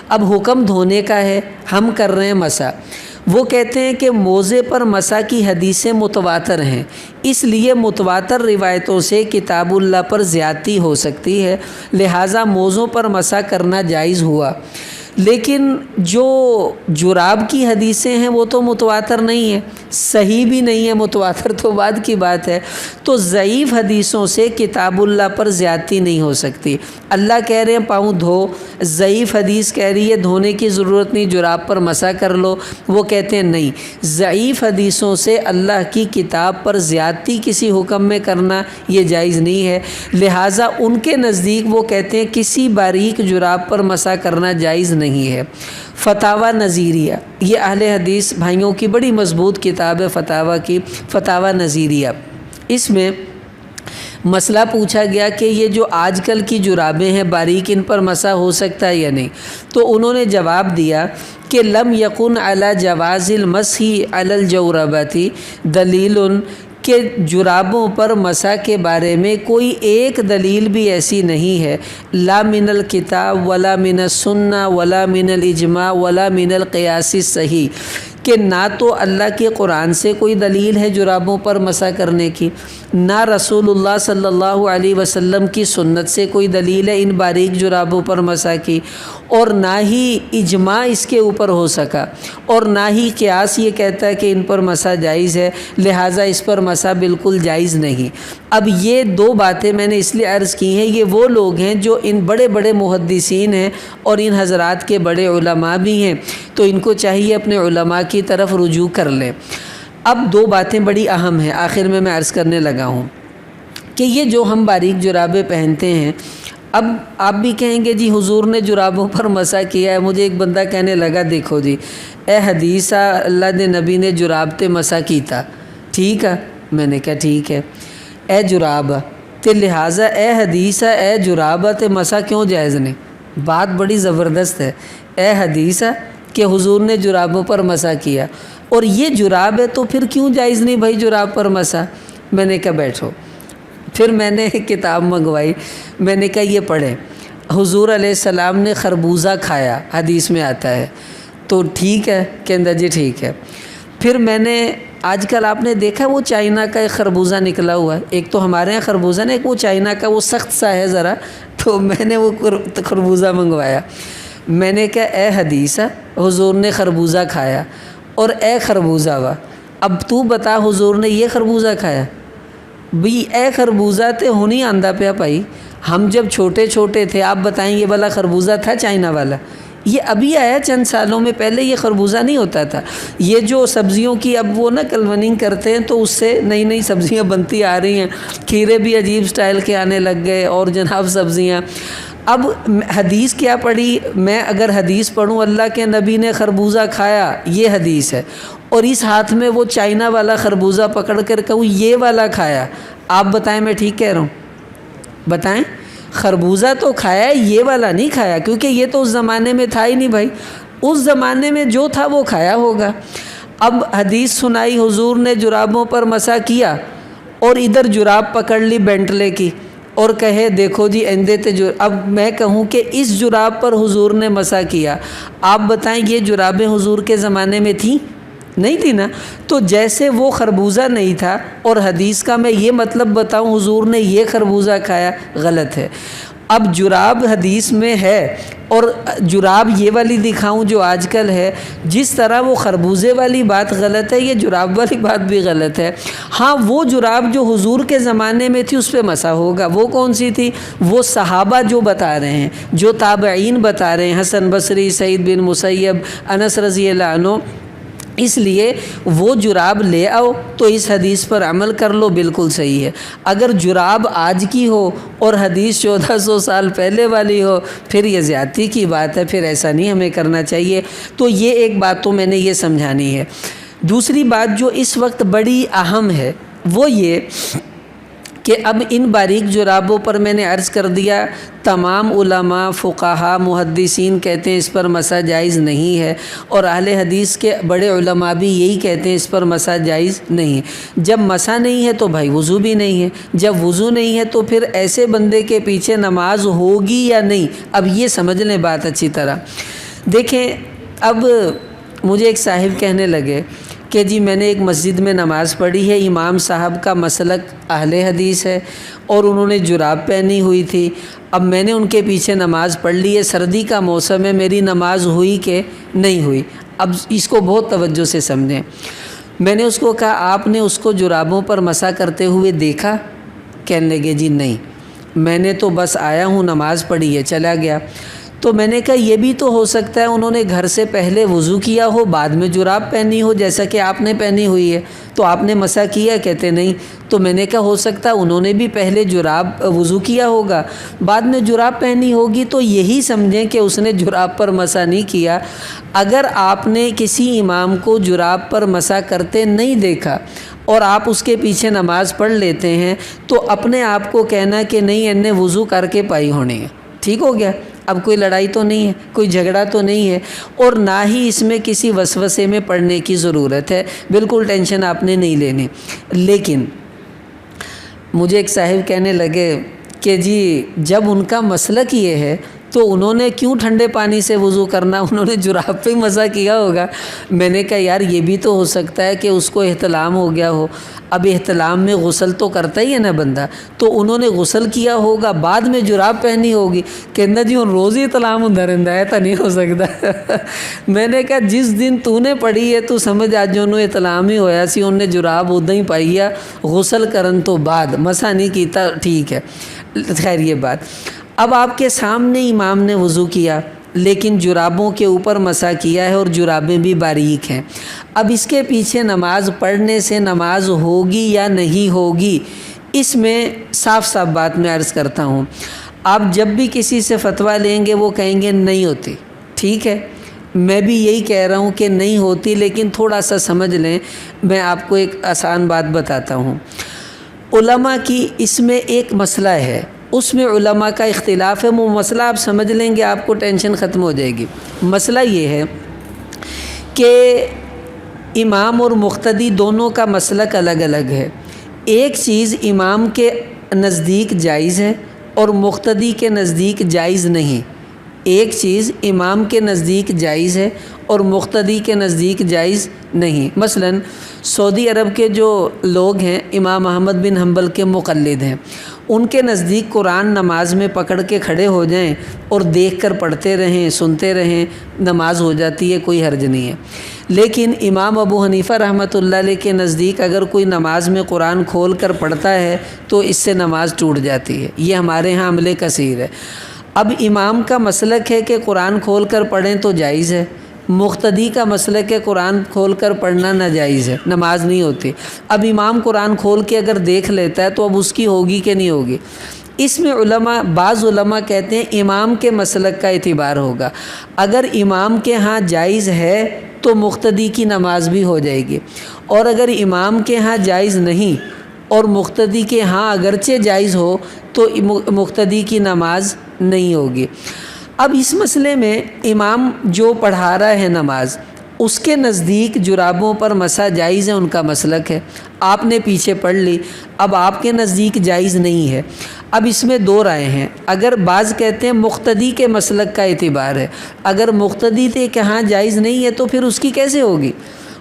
اب حکم دھونے کا ہے، ہم کر رہے ہیں مسح۔ وہ کہتے ہیں کہ موزے پر مسح کی حدیثیں متواتر ہیں، اس لیے متواتر روایتوں سے کتاب اللہ پر زیادتی ہو سکتی ہے، لہٰذا موزوں پر مسح کرنا جائز ہوا۔ لیکن جو جراب کی حدیثیں ہیں وہ تو متواتر نہیں ہیں، صحیح بھی نہیں ہے، متواتر تو بعد کی بات ہے، تو ضعیف حدیثوں سے کتاب اللہ پر زیادتی نہیں ہو سکتی۔ اللہ کہہ رہے ہیں پاؤں دھو، ضعیف حدیث کہہ رہی ہے دھونے کی ضرورت نہیں، جراب پر مسح کر لو، وہ کہتے ہیں نہیں، ضعیف حدیثوں سے اللہ کی کتاب پر زیادتی کسی حکم میں کرنا یہ جائز نہیں ہے، لہٰذا ان کے نزدیک وہ کہتے ہیں کسی باریک جراب پر مسح کرنا جائز نہیں ہے۔ فتاوی نظیریہ، یہ اہل حدیث بھائیوں کی بڑی مضبوط کتاب ہے فتاوی کی، فتاوی نظیریہ۔ اس میں مسئلہ پوچھا گیا کہ یہ جو آج کل کی جرابیں ہیں باریک، ان پر مسح ہو سکتا ہے یا نہیں، تو انہوں نے جواب دیا کہ لم یکن علی جواز المسح علی الجوربۃ دلیل، کہ جرابوں پر مسح کے بارے میں کوئی ایک دلیل بھی ایسی نہیں ہے، لا من الکتاب ولا من السنہ ولا من الاجماع ولا من القیاس الصحیح، کہ نہ تو اللہ کے قرآن سے کوئی دلیل ہے جرابوں پر مسح کرنے کی، نہ رسول اللہ صلی اللہ علیہ وسلم کی سنت سے کوئی دلیل ہے ان باریک جرابوں پر مسح کی، اور نہ ہی اجماع اس کے اوپر ہو سکا، اور نہ ہی قیاس یہ کہتا ہے کہ ان پر مسح جائز ہے، لہٰذا اس پر مسح بالکل جائز نہیں۔ اب یہ دو باتیں میں نے اس لیے عرض کی ہیں، یہ وہ لوگ ہیں جو ان بڑے بڑے محدثین ہیں اور ان حضرات کے بڑے علماء بھی ہیں، تو ان کو چاہیے اپنے علماء کی طرف رجوع کر لیں۔ اب دو باتیں بڑی اہم ہیں، آخر میں عرض کرنے لگا ہوں کہ یہ جو ہم باریک جرابیں پہنتے ہیں، اب آپ بھی کہیں گے جی حضور نے جرابوں پر مسح کیا ہے۔ مجھے ایک بندہ کہنے لگا دیکھو جی اے حدیثہ، اللہ نے نبی نے جراب تے مسح کیتا، ٹھیک ہے، میں نے کہا ٹھیک ہے، اے جراب تے لہٰذا اے حدیثہ اے جراب تے مسح کیوں جائز نہیں؟ بات بڑی زبردست ہے، اے حدیثہ کہ حضور نے جرابوں پر مسح کیا اور یہ جراب ہے تو پھر کیوں جائز نہیں بھائی جراب پر مسح؟ میں نے کہا بیٹھو، پھر میں نے ایک کتاب منگوائی، میں نے کہا یہ پڑھیں، حضور علیہ السلام نے خربوزہ کھایا، حدیث میں آتا ہے، تو ٹھیک ہے کہ جی ٹھیک ہے۔ پھر میں نے آج کل آپ نے دیکھا وہ چائنا کا ایک خربوزہ نکلا ہوا ہے، ایک تو ہمارے یہاں خربوزہ نا، ایک وہ چائنا کا، وہ سخت سا ہے ذرا، تو میں نے وہ خربوزہ منگوایا۔ میں نے کہا اے حدیثہ، حضور نے خربوزہ کھایا، اور اے خربوزہ وا، اب تو بتا حضور نے یہ خربوزہ کھایا؟ بھی اے خربوزہ تے ہونی آندہ پیا بھائی، ہم جب چھوٹے چھوٹے تھے آپ بتائیں یہ والا خربوزہ تھا چائنا والا؟ یہ ابھی آیا چند سالوں میں، پہلے یہ خربوزہ نہیں ہوتا تھا۔ یہ جو سبزیوں کی اب وہ نا کلوننگ کرتے ہیں تو اس سے نئی نئی سبزیاں بنتی آ رہی ہیں، کھیرے بھی عجیب سٹائل کے آنے لگ گئے اور جناب سبزیاں۔ اب حدیث کیا پڑھی؟ میں اگر حدیث پڑھوں اللہ کے نبی نے خربوزہ کھایا، یہ حدیث ہے، اور اس ہاتھ میں وہ چائنا والا خربوزہ پکڑ کر کہوں یہ والا کھایا، آپ بتائیں میں ٹھیک کہہ رہا ہوں؟ بتائیں، خربوزہ تو کھایا ہے، یہ والا نہیں کھایا، کیونکہ یہ تو اس زمانے میں تھا ہی نہیں بھائی، اس زمانے میں جو تھا وہ کھایا ہوگا۔ اب حدیث سنائی، حضور نے جرابوں پر مسح کیا اور ادھر جراب پکڑ لی بینٹلے کی اور کہے دیکھو جی اندے تے اب میں کہوں کہ اس جراب پر حضور نے مسح کیا، آپ بتائیں یہ جرابیں حضور کے زمانے میں تھیں؟ نہیں تھی نا۔ تو جیسے وہ خربوزہ نہیں تھا اور حدیث کا میں یہ مطلب بتاؤں حضور نے یہ خربوزہ کھایا، غلط ہے۔ اب جراب حدیث میں ہے اور جراب یہ والی دکھاؤں جو آج کل ہے، جس طرح وہ خربوزے والی بات غلط ہے، یہ جراب والی بات بھی غلط ہے۔ ہاں وہ جراب جو حضور کے زمانے میں تھی اس پہ مسح ہوگا، وہ کون سی تھی؟ وہ صحابہ جو بتا رہے ہیں، جو تابعین بتا رہے ہیں، حسن بصری، سعید بن مسیب، انس رضی اللہ عنہ، اس لیے وہ جراب لے آؤ تو اس حدیث پر عمل کر لو، بالکل صحیح ہے۔ اگر جراب آج کی ہو اور حدیث 1400 سال پہلے والی ہو پھر یہ زیادتی کی بات ہے، پھر ایسا نہیں ہمیں کرنا چاہیے۔ تو یہ ایک بات تو میں نے یہ سمجھانی ہے۔ دوسری بات جو اس وقت بڑی اہم ہے وہ یہ کہ اب ان باریک جرابوں پر میں نے عرض کر دیا تمام علماء، فقہاء، محدثین کہتے ہیں اس پر مسح جائز نہیں ہے، اور اہل حدیث کے بڑے علماء بھی یہی کہتے ہیں اس پر مسح جائز نہیں ہے۔ جب مسح نہیں ہے تو بھائی وضو بھی نہیں ہے، جب وضو نہیں ہے تو پھر ایسے بندے کے پیچھے نماز ہوگی یا نہیں؟ اب یہ سمجھ لیں بات اچھی طرح۔ دیکھیں اب مجھے ایک صاحب کہنے لگے کہ جی میں نے ایک مسجد میں نماز پڑھی ہے، امام صاحب کا مسلک اہل حدیث ہے اور انہوں نے جراب پہنی ہوئی تھی، اب میں نے ان کے پیچھے نماز پڑھ لی ہے، سردی کا موسم ہے، میری نماز ہوئی کہ نہیں ہوئی؟ اب اس کو بہت توجہ سے سمجھیں۔ میں نے اس کو کہا آپ نے اس کو جرابوں پر مسح کرتے ہوئے دیکھا؟ کہنے لگے جی نہیں، میں نے تو بس آیا ہوں نماز پڑھی ہے چلا گیا۔ تو میں نے کہا یہ بھی تو ہو سکتا ہے انہوں نے گھر سے پہلے وضو کیا ہو، بعد میں جراب پہنی ہو جیسا کہ آپ نے پہنی ہوئی ہے، تو آپ نے مسح کیا؟ کہتے نہیں۔ تو میں نے کہا ہو سکتا ہے انہوں نے بھی پہلے جراب وضو کیا ہوگا، بعد میں جراب پہنی ہوگی، تو یہی سمجھیں کہ اس نے جراب پر مسح نہیں کیا۔ اگر آپ نے کسی امام کو جراب پر مسح کرتے نہیں دیکھا اور آپ اس کے پیچھے نماز پڑھ لیتے ہیں تو اپنے آپ کو کہنا کہ نہیں ان نے وضو کر کے پائی ہونی ہے، ٹھیک ہو گیا۔ اب کوئی لڑائی تو نہیں ہے، کوئی جھگڑا تو نہیں ہے، اور نہ ہی اس میں کسی وسوسے میں پڑنے کی ضرورت ہے، بالکل ٹینشن آپ نے نہیں لینی۔ لیکن مجھے ایک صاحب کہنے لگے کہ جی جب ان کا مسلک یہ ہے تو انہوں نے کیوں ٹھنڈے پانی سے وضو کرنا، انہوں نے جراب پہ مسح کیا ہوگا۔ میں نے کہا یار یہ بھی تو ہو سکتا ہے کہ اس کو احتلام ہو گیا ہو، اب احتلام میں غسل تو کرتا ہی ہے نا بندہ، تو انہوں نے غسل کیا ہوگا بعد میں جراب پہنی ہوگی، کہنا جی ان روز ہی احتلام ہوں رہتا ہے، تو نہیں ہو سکتا۔ میں نے کہا جس دن تو نے پڑھی ہے تو سمجھ آج جو انہوں احتلام ہی ہویا سی، انہوں نے جراب ادا ہی پائی ہے، غسل کرن تو بعد مسح نہیں کیتا، ٹھیک ہے، خیر یہ بات۔ اب آپ کے سامنے امام نے وضو کیا لیکن جرابوں کے اوپر مسح کیا ہے اور جرابیں بھی باریک ہیں، اب اس کے پیچھے نماز پڑھنے سے نماز ہوگی یا نہیں ہوگی؟ اس میں صاف صاف بات میں عرض کرتا ہوں، آپ جب بھی کسی سے فتویٰ لیں گے وہ کہیں گے نہیں ہوتی، ٹھیک ہے، میں بھی یہی کہہ رہا ہوں کہ نہیں ہوتی، لیکن تھوڑا سا سمجھ لیں۔ میں آپ کو ایک آسان بات بتاتا ہوں، علماء کی اس میں ایک مسئلہ ہے، اس میں علماء کا اختلاف ہے، وہ مسئلہ آپ سمجھ لیں گے آپ کو ٹینشن ختم ہو جائے گی۔ مسئلہ یہ ہے کہ امام اور مقتدی دونوں کا مسلک الگ الگ ہے۔ ایک چیز امام کے نزدیک جائز ہے اور مقتدی کے نزدیک جائز نہیں، ایک چیز امام کے نزدیک جائز ہے اور مقتدی کے نزدیک جائز نہیں۔ مثلا سعودی عرب کے جو لوگ ہیں امام احمد بن حنبل کے مقلد ہیں، ان کے نزدیک قرآن نماز میں پکڑ کے کھڑے ہو جائیں اور دیکھ کر پڑھتے رہیں، سنتے رہیں، نماز ہو جاتی ہے، کوئی حرج نہیں ہے۔ لیکن امام ابو حنیفہ رحمۃ اللہ علیہ کے نزدیک اگر کوئی نماز میں قرآن کھول کر پڑھتا ہے تو اس سے نماز ٹوٹ جاتی ہے۔ یہ ہمارے ہاں عمل کثیر ہے۔ اب امام کا مسلک ہے کہ قرآن کھول کر پڑھیں تو جائز ہے، مقتدی کا مسلک ہے قرآن کھول کر پڑھنا ناجائز ہے، نماز نہیں ہوتی۔ اب امام قرآن کھول کے اگر دیکھ لیتا ہے تو اب اس کی ہوگی کہ نہیں ہوگی؟ اس میں بعض علماء کہتے ہیں امام کے مسلک کا اعتبار ہوگا۔ اگر امام کے ہاں جائز ہے تو مقتدی کی نماز بھی ہو جائے گی، اور اگر امام کے ہاں جائز نہیں اور مقتدی کے ہاں اگرچہ جائز ہو تو مقتدی کی نماز نہیں ہوگی۔ اب اس مسئلے میں امام جو پڑھا رہا ہے نماز، اس کے نزدیک جرابوں پر مسح جائز ہے، ان کا مسلک ہے۔ آپ نے پیچھے پڑھ لی، اب آپ کے نزدیک جائز نہیں ہے۔ اب اس میں دو رائے ہیں۔ اگر بعض کہتے ہیں مقتدی کے مسلک کا اعتبار ہے، اگر مقتدی کے کہاں جائز نہیں ہے تو پھر اس کی کیسے ہوگی؟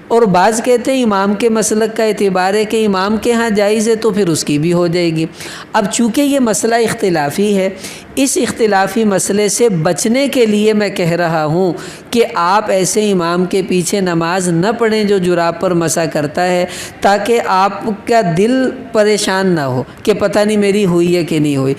اور بعض کہتے ہیں امام کے مسلک کا اعتبار ہے کہ امام کے ہاں جائز ہے تو پھر اس کی بھی ہو جائے گی۔ اب چونکہ یہ مسئلہ اختلافی ہے، اس اختلافی مسئلے سے بچنے کے لیے میں کہہ رہا ہوں کہ آپ ایسے امام کے پیچھے نماز نہ پڑھیں جو جراب پر مسح کرتا ہے، تاکہ آپ کا دل پریشان نہ ہو کہ پتہ نہیں میری ہوئی ہے کہ نہیں ہوئی۔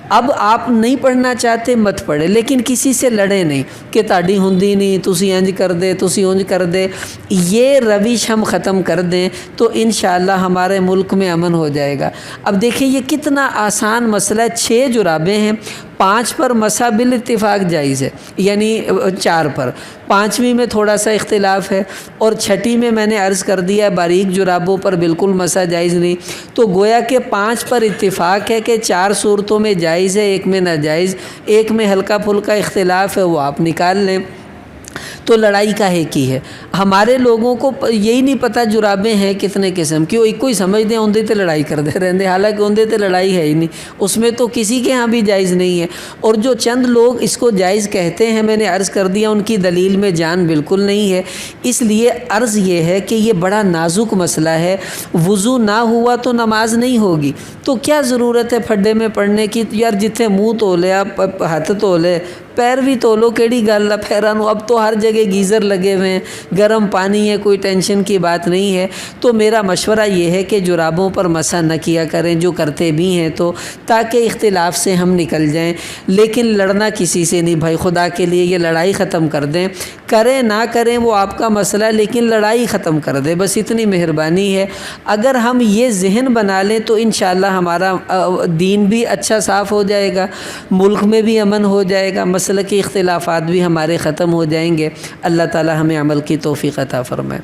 اب آپ نہیں پڑھنا چاہتے مت پڑھے، لیکن کسی سے لڑے نہیں کہ تاڑی ہوندی نہیں، تسی انج کر دے، تسی انج کر دے۔ یہ روش ہم ختم کر دیں تو انشاءاللہ ہمارے ملک میں امن ہو جائے گا۔ اب دیکھیں یہ کتنا آسان مسئلہ ہے۔ 6 جرابیں ہیں، 5 پر مسح بالاتفاق جائز ہے، یعنی 4 پر، 5ویں میں تھوڑا سا اختلاف ہے، اور 6ٹی میں میں نے عرض کر دیا باریک جرابوں پر بالکل مسح جائز نہیں۔ تو گویا کہ 5 پر اتفاق ہے کہ 4 صورتوں میں جائز ہے، 1 میں ناجائز، 1 میں ہلکا پھلکا اختلاف ہے، وہ آپ نکال لیں۔ تو لڑائی کاہے کی ہے؟ ہمارے لوگوں کو یہی نہیں پتہ جرابیں ہیں کتنے قسم کی، وہ ایک کوئی سمجھتے ہیں اندے تے لڑائی کر دے رہتے، حالانکہ اندے تے لڑائی ہے ہی نہیں، اس میں تو کسی کے ہاں بھی جائز نہیں ہے۔ اور جو چند لوگ اس کو جائز کہتے ہیں، میں نے عرض کر دیا ان کی دلیل میں جان بالکل نہیں ہے۔ اس لیے عرض یہ ہے کہ یہ بڑا نازک مسئلہ ہے، وضو نہ ہوا تو نماز نہیں ہوگی، تو کیا ضرورت ہے پھڈے میں پڑھنے کی؟ یار جتنے منہ تو لے، ہاتھ تو لے، پیر بھی تو لو، کیڑی گل ہے پیراں نوں؟ اب تو ہر جگہ گیزر لگے ہوئے ہیں، گرم پانی ہے، کوئی ٹینشن کی بات نہیں ہے۔ تو میرا مشورہ یہ ہے کہ جرابوں پر مسح نہ کیا کریں، جو کرتے بھی ہیں تو، تاکہ اختلاف سے ہم نکل جائیں۔ لیکن لڑنا کسی سے نہیں بھائی، خدا کے لیے یہ لڑائی ختم کر دیں، کریں نہ کریں وہ آپ کا مسئلہ ہے، لیکن لڑائی ختم کر دیں، بس اتنی مہربانی ہے۔ اگر ہم یہ ذہن بنا لیں تو انشاءاللہ ہمارا دین بھی اچھا صاف ہو جائے گا، ملک میں بھی امن ہو جائے گا، مسلکی اختلافات بھی ہمارے ختم ہو جائیں گے۔ اللہ تعالی ہمیں عمل کی توفیق عطا فرمائے۔